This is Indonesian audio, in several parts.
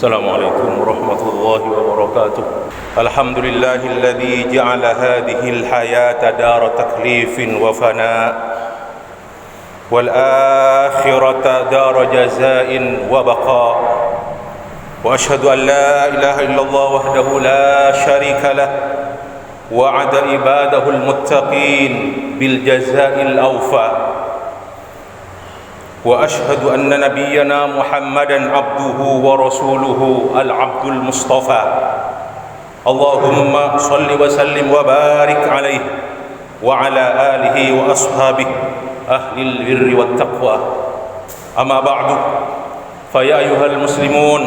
Assalamualaikum warahmatullahi wabarakatuh. Alhamdulillahilladzi ja'ala hadhil hayata dara taklifin wa fana wal akhirata dara jazain wa baqa. Wa ashhadu an la ilaha illallah wahdahu la syarika lah wa'ada ibadahul muttaqin bil jazail awfa. وأشهد أن نبينا محمدًا عبده ورسوله العبد المصطفى اللهم صل وسلم وبارك عليه وعلى آله وأصحابه أهل البر والتقوى أما بعد فيا أيها المسلمون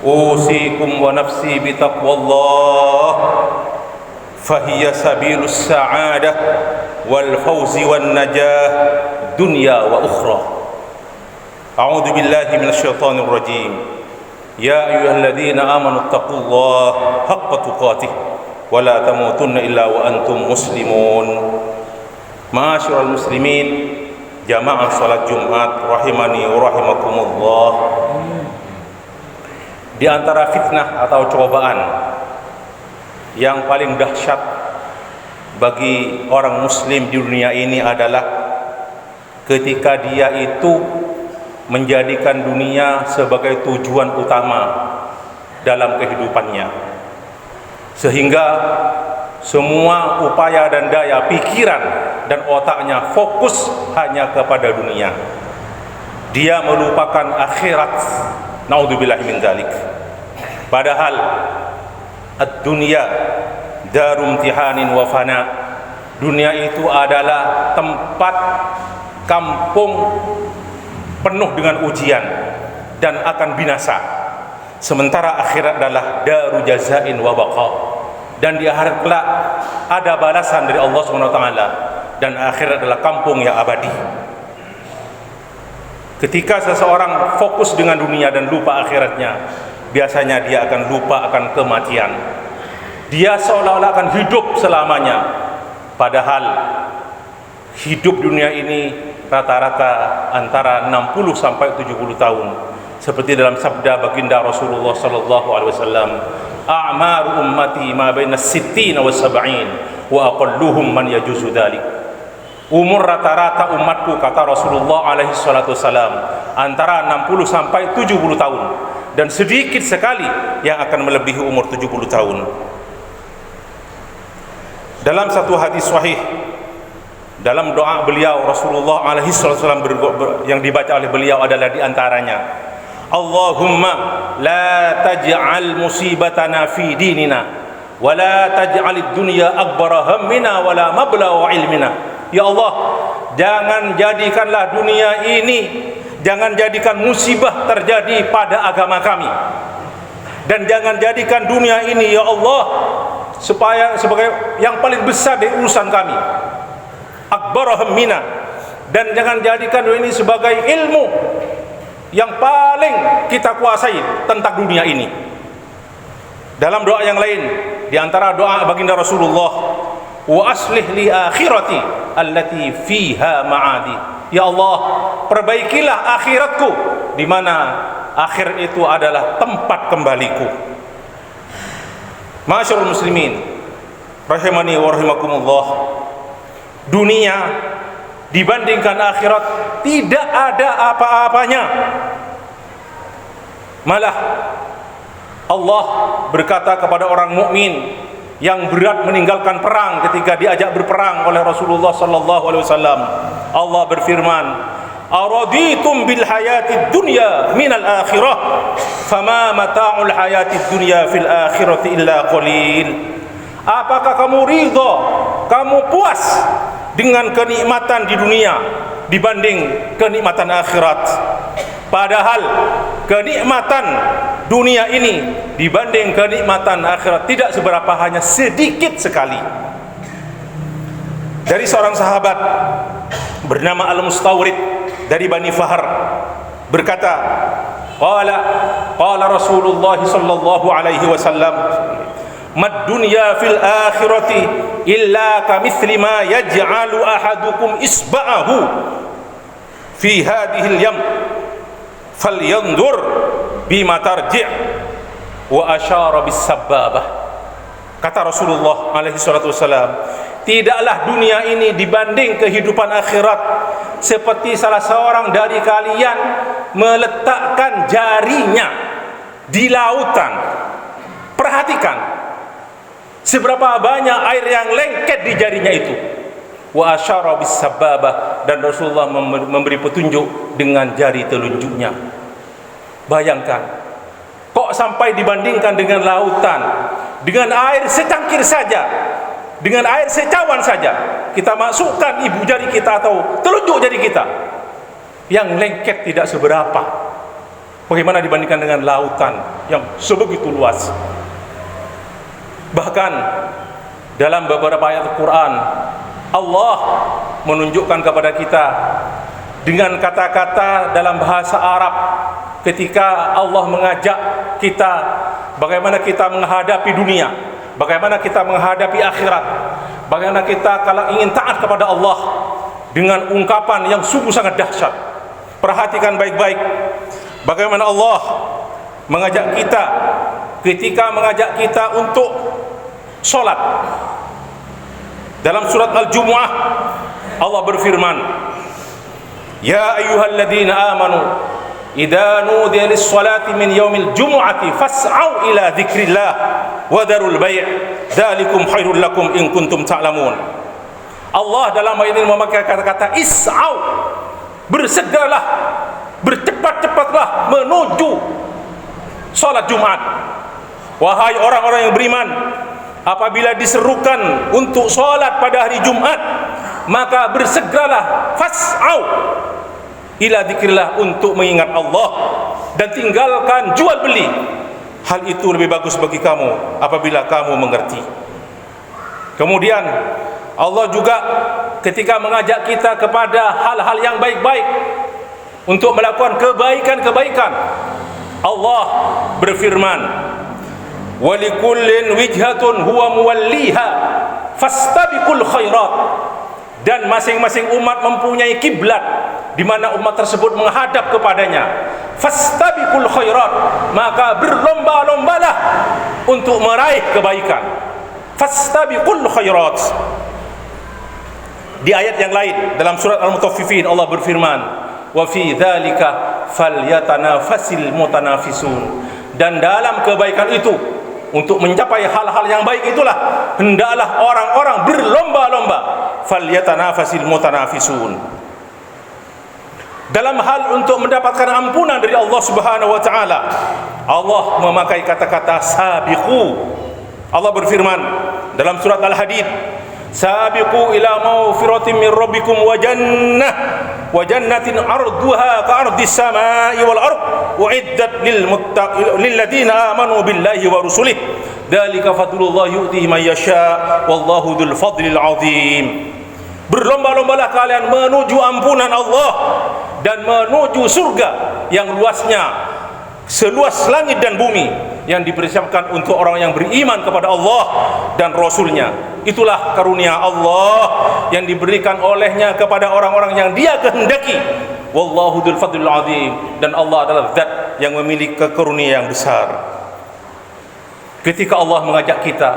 أوصيكم ونفسي بتقوى الله فهي سبيل السعادة والفوز والنجاة دنيا وأخرى. أعوذ بالله من الشيطان الرجيم يا أيها الذين آمنوا اتقوا الله حق تقاته ولا تموتن إلا وأنتم مسلمون. Ma'asyiral muslimin, jamaah salat Jumat rahimani wa rahimakumullah. Di antara fitnah atau cobaan yang paling dahsyat bagi orang muslim di dunia ini adalah ketika dia itu menjadikan dunia sebagai tujuan utama dalam kehidupannya, sehingga semua upaya dan daya pikiran dan otaknya fokus hanya kepada dunia. Dia melupakan akhirat. Naudzubillahi min dzalik. Padahal ad-dunya darum imtihanin wa fana. Dunia itu adalah tempat kampung penuh dengan ujian dan akan binasa. Sementara akhirat adalah daru jazain wa baqa, dan di akhirat kelak ada balasan dari Allah SWT, dan akhirat adalah kampung yang abadi. Ketika seseorang fokus dengan dunia dan lupa akhiratnya, biasanya dia akan lupa akan kematian. Dia seolah-olah akan hidup selamanya, padahal hidup dunia ini rata-rata antara 60 sampai 70 tahun. Seperti dalam sabda baginda Rasulullah sallallahu alaihi wasallam, "A'maru ummati ma baina sittina wa sab'in wa aqalluhum man yajuzu dzalik." Umur rata-rata umatku, kata Rasulullah alaihi salatu wasallam, antara 60 sampai 70 tahun, dan sedikit sekali yang akan melebihi umur 70 tahun. Dalam satu hadis sahih, dalam doa beliau Rasulullah alaihi wasallam yang dibaca oleh beliau adalah diantaranya, Allahumma la taj'al musibatana fi dinina wa la taj'alid dunya akbara hammina wa la mablagha ilmina. Ya Allah, jangan jadikanlah dunia ini, jangan jadikan musibah terjadi pada agama kami, dan jangan jadikan dunia ini ya Allah sebagai yang paling besar dari urusan kami, akbar hammina, dan jangan jadikan ini sebagai ilmu yang paling kita kuasai tentang dunia ini. Dalam doa yang lain, di antara doa baginda Rasulullah, wa aslih li akhirati allati fiha ma'adi. Ya Allah, perbaikilah akhiratku di mana akhir itu adalah tempat kembaliku. Ma'asyiral muslimin rahimani wa rahimakumullah, dunia dibandingkan akhirat tidak ada apa-apanya. Malah Allah berkata kepada orang mukmin yang berat meninggalkan perang ketika diajak berperang oleh Rasulullah sallallahu alaihi wasallam, Allah berfirman, "Araditum bil hayatid dunya minal akhirah, fama mata'ul hayatid dunya fil akhirati illa qalil." Apakah kamu ridha, kamu puas dengan kenikmatan di dunia dibanding kenikmatan akhirat? Padahal kenikmatan dunia ini dibanding kenikmatan akhirat tidak seberapa, hanya sedikit sekali. Dari seorang sahabat bernama Al-Mustawrid dari Bani Fahr berkata, qala Rasulullah sallallahu alaihi wasallam, mad dunya fil akhirati illa kamithli ma yaj'alu ahadukum isba'ahu fi hadhihi al-yam falyanzur bima tarji' wa asyara bis sababah. Kata Rasulullah alaihi salatu wasalam, tidaklah dunia ini dibanding kehidupan akhirat seperti salah seorang dari kalian meletakkan jarinya di lautan. Perhatikan seberapa banyak air yang lengket di jarinya itu. Wa asyara bis sababah, dan Rasulullah memberi petunjuk dengan jari telunjuknya. Bayangkan, kok sampai dibandingkan dengan lautan, dengan air secangkir saja, dengan air secawan saja, kita masukkan ibu jari kita atau telunjuk jari kita, yang lengket tidak seberapa. Bagaimana dibandingkan dengan lautan yang sebegitu luas? Bahkan dalam beberapa ayat Al-Quran, Allah menunjukkan kepada kita dengan kata-kata dalam bahasa Arab ketika Allah mengajak kita bagaimana kita menghadapi dunia, bagaimana kita menghadapi akhirat, bagaimana kita kalau ingin taat kepada Allah dengan ungkapan yang sungguh sangat dahsyat. Perhatikan baik-baik bagaimana Allah mengajak kita ketika mengajak kita untuk solat. Dalam surat Al-Jumu'ah Allah berfirman, ya ayyuhalladzina amanu idza nudiya lis-salati min yaumil jumu'ati fas'au ila dzikrillah wa darul bai' dzalikum khairul lakum in kuntum ta'lamun. Allah dalam ayat ini memakai kata-kata is'au, bersegeralah, bercepat-cepatlah menuju salat Jumat. Wahai orang-orang yang beriman, apabila diserukan untuk solat pada hari Jumat, maka bersegeralah, fas'au ila dzikrillah, untuk mengingat Allah, dan tinggalkan jual beli. Hal itu lebih bagus bagi kamu apabila kamu mengerti. Kemudian Allah juga ketika mengajak kita kepada hal-hal yang baik-baik, untuk melakukan kebaikan-kebaikan, Allah berfirman, walikullin wijhatun huwa muwalliha fastabiqul khairat, dan masing-masing umat mempunyai kiblat di mana umat tersebut menghadap kepadanya. Fastabiqul khairat, maka berlomba-lombalah untuk meraih kebaikan. Fastabiqul khairat. Di ayat yang lain dalam surat Al-Mutaffifin Allah berfirman, wa fi dzalika falyatanafasil mutanafisun, dan dalam kebaikan itu, untuk mencapai hal-hal yang baik itulah hendaklah orang-orang berlomba-lomba. Falyatanafasil mutanafisun. Dalam hal untuk mendapatkan ampunan dari Allah Subhanahu wa taala, Allah memakai kata-kata sabiqu. Allah berfirman dalam surat Al-Hadid, sabiqu ila maghfiratin min rabbikum wa jannatin arduha ka ardis samai wal ard uiddat lil ladzina amanu billahi wa rusulih dzalika fadlullah yu'tihi man yasha wallahu dzul fadlil azim. Berlomba-lombalah kalian menuju ampunan Allah dan menuju surga yang luasnya seluas langit dan bumi, yang dipersiapkan untuk orang yang beriman kepada Allah dan Rasulnya. Itulah karunia Allah yang diberikan olehnya kepada orang-orang yang Dia kehendaki. Wallahu dzul fadlil azim, dan Allah adalah zat yang memiliki karunia yang besar. Ketika Allah mengajak kita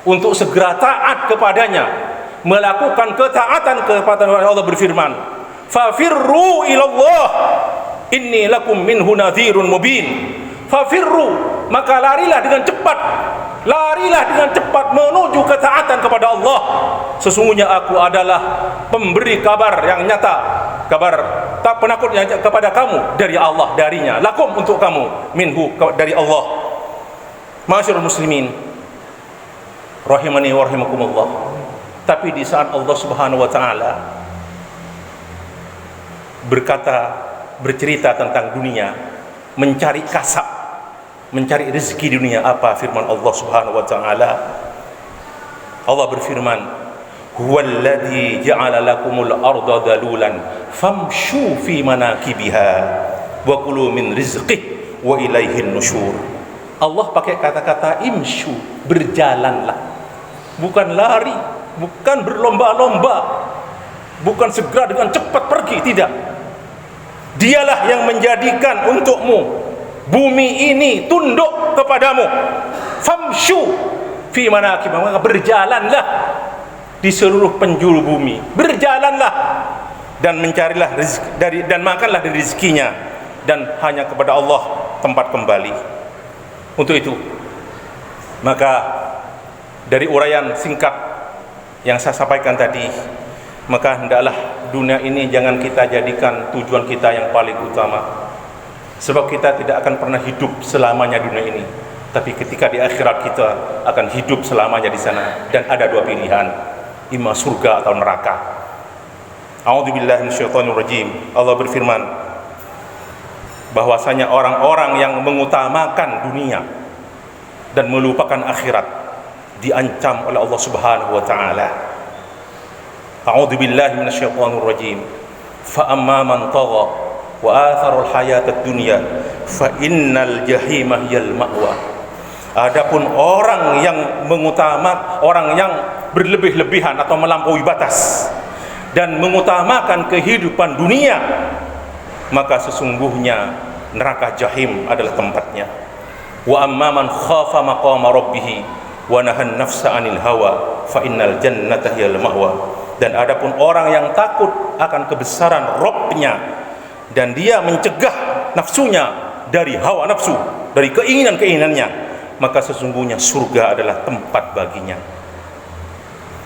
untuk segera taat kepadanya, melakukan ketaatan kepada Allah, berfirman, fafirru ilallah inni lakum minhu nadhirun mubin. Fafirru, maka larilah dengan cepat, larilah dengan cepat menuju ketaatan kepada Allah. Sesungguhnya aku adalah pemberi kabar yang nyata, kabar tak penakut yang kepada kamu dari Allah, darinya, lakum, untuk kamu, minhu, dari Allah. Ma'asyiral muslimin rahimani wa rahimakumullah. Tapi di saat Allah Subhanahu wa taala bercerita tentang dunia, mencari kasab, mencari rezeki di dunia, apa firman Allah Subhanahu wa taala? Allah berfirman, huwallazi ja'ala lakumul arda dalulan famshu fi manakibiha wa kulu min rizqihi wa ilaihin nusyur. Allah pakai kata-kata imshu, berjalanlah, bukan lari, bukan berlomba-lomba, bukan segera dengan cepat pergi, tidak. Dialah yang menjadikan untukmu bumi ini tunduk kepadamu. Famshu fi manakib, maka berjalanlah di seluruh penjuru bumi, berjalanlah dan mencarilah rezeki dan makanlah dari rezekinya, dan hanya kepada Allah tempat kembali. Untuk itu, maka dari uraian singkat yang saya sampaikan tadi, maka hendaklah dunia ini jangan kita jadikan tujuan kita yang paling utama, sebab kita tidak akan pernah hidup selamanya dunia ini. Tapi ketika di akhirat kita akan hidup selamanya di sana, dan ada dua pilihan, imma surga atau neraka. A'udzubillahi minasyaitonirrajim. Allah berfirman bahwasanya orang-orang yang mengutamakan dunia dan melupakan akhirat diancam oleh Allah Subhanahu wa taala. A'udzubillahi minasyaitonirrajim. Fa amma man tagha wa athara al-hayata ad-dunya fa innal jahima hiyal ma'wa. Adapun orang yang orang yang berlebih-lebihan atau melampaui batas dan mengutamakan kehidupan dunia, maka sesungguhnya neraka jahim adalah tempatnya. Wa amma man khafa maqama rabbih wa nahan nafsa 'anil hawa fa innal jannata hiyal ma'wa. Dan adapun orang yang takut akan kebesaran Rabb-nya dan dia mencegah nafsunya dari hawa nafsu, dari keinginan-keinginannya, maka sesungguhnya surga adalah tempat baginya.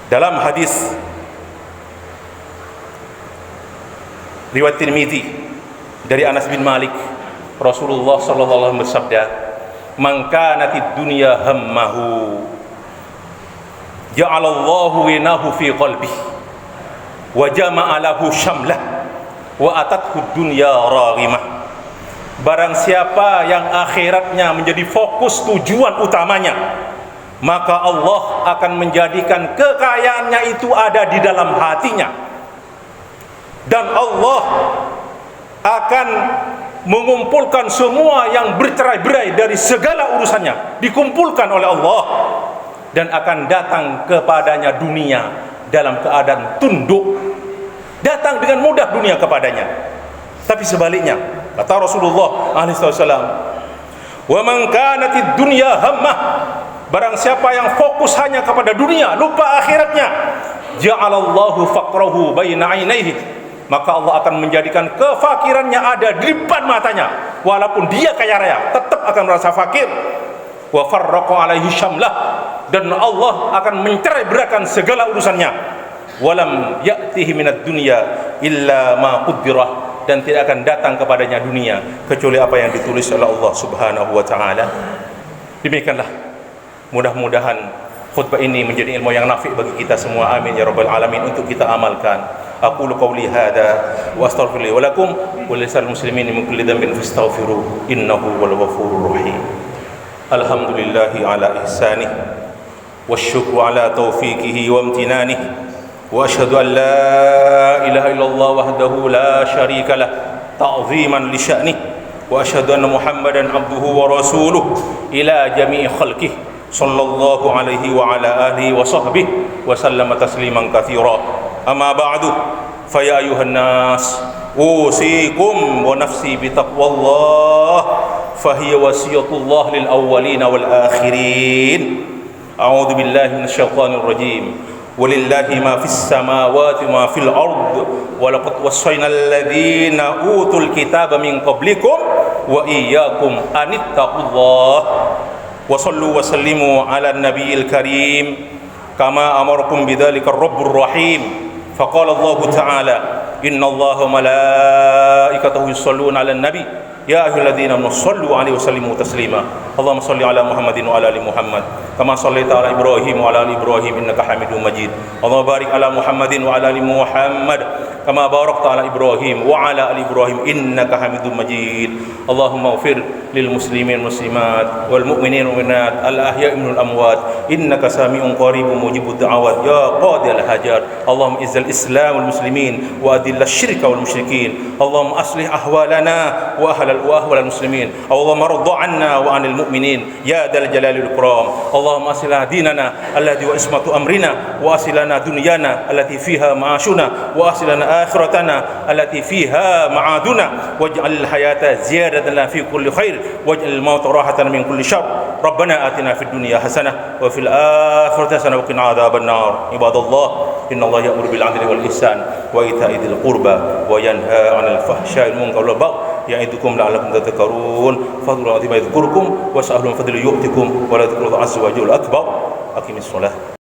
Dalam hadis riwayat Tirmizi dari Anas bin Malik, Rasulullah sallallahu alaihi wasallam bersabda, "Man kanatid dunya hammahu, ja'alallahu winahu fi qalbihi, wa jama'a lahu syamlah, wa atathu dunya raghimah." Barang siapa yang akhiratnya menjadi fokus tujuan utamanya, maka Allah akan menjadikan kekayaannya itu ada di dalam hatinya, dan Allah akan mengumpulkan semua yang bercerai-berai dari segala urusannya, dikumpulkan oleh Allah, dan akan datang kepadanya dunia dalam keadaan tunduk, datang dengan mudah dunia kepadanya. Tapi sebaliknya, kata Rasulullah SAW, "Wa man kanatid dunya hammah," barang siapa yang fokus hanya kepada dunia, lupa akhiratnya, ja'alallahu faqrahu baina 'ainaihi, maka Allah akan menjadikan kefakirannya ada di depan matanya. Walaupun dia kaya raya, tetap akan merasa fakir. Wa farraqa 'alaihi syamlah, dan Allah akan mencerai-berakan segala urusannya. Walam ya'tihi minad dunya illa ma quddirah, dan tidak akan datang kepadanya dunia kecuali apa yang ditulis oleh Allah Subhanahu wa taala. Demikianlah, mudah-mudahan khutbah ini menjadi ilmu yang nafi' bagi kita semua. Amin ya rabbal alamin. Untuk kita amalkan. Aqulu qawli hadza wa astaghfirullahi wa lakum wa lisal muslimin min kulli dhanbin fastaghfiruhu innahu wal ghafurur rahim. Alhamdulillahi ala ihsanih wasyukru ala taufiqihi wa imtinanihi. وأشهد أن لا إله إلا الله وحده لا شريك له تعظيما لشأنه وأشهد أن محمدا عبده ورسوله إلى جميع خلقه صلى الله عليه وعلى آله وصحبه وسلم تسليما كثيرا. أما بعد فيا أيها الناس أوصيكم ونفسي بتقوى الله فهي وصية الله للأولين والآخرين. أعوذ بالله من الشيطان الرجيم. Walillahi ma fis samawati ma fil ard wa laqad wassayna alladhina utul kitaba min qablikum wa iyyakum anittaqullah wa sallu wa sallimu ala nabiyil karim kama amarakum bidzalika ar-rabbur rahim. Faqala Allah ta'ala, innallaha wa malaikatahu yusholluna 'alan nabi ya ayyuhalladzina amanu shallu 'alaihi wa sallimu taslima. Allahumma shalli 'ala Muhammadin wa 'ala ali Muhammad kama shallaita 'ala Ibrahim wa 'ala ali Ibrahim innaka Hamidum Majid. Allahumma barik 'ala Muhammadin wa 'ala ali Muhammad kama barakta 'ala Ibrahim wa 'ala ali Ibrahim innaka Hamidum Majid. Allahumma ighfir lil muslimin muslimat wal mu'minin wal mu'minat al ahya'i minal amwat innaka sami'un qaribun mujibud da'awat ya qadil hajat. اللهم اعز الإسلام والمسلمين وأذل الشرك والمشركين اللهم أصلح أحوالنا وأهوال المسلمين اللهم ارض عنا وعن المؤمنين يا ذا الجلال والإكرام اللهم أصلح ديننا الذي هو عصمة أمرنا وأصلح لنا دنيانا التي فيها معاشنا وأصلح لنا آخرتنا التي فيها معادنا واجعل الحياة زيادة لنا في كل خير واجعل الموت راحة من كل شر ربنا آتنا في الدنيا حسنة وفي الآخرة حسنة وقنا عذاب النار عباد الله إن الله يأمر بالعدل والإحسان وإيتاء ذي القربى وينهى عن الفحشاء والمنكر والبغي يعظكم لعلكم تذكرون فضل العظيم يذكركم واسألوا من فضل يؤتكم ولا ذكر الله عز وجل أكبر أقم الصلاة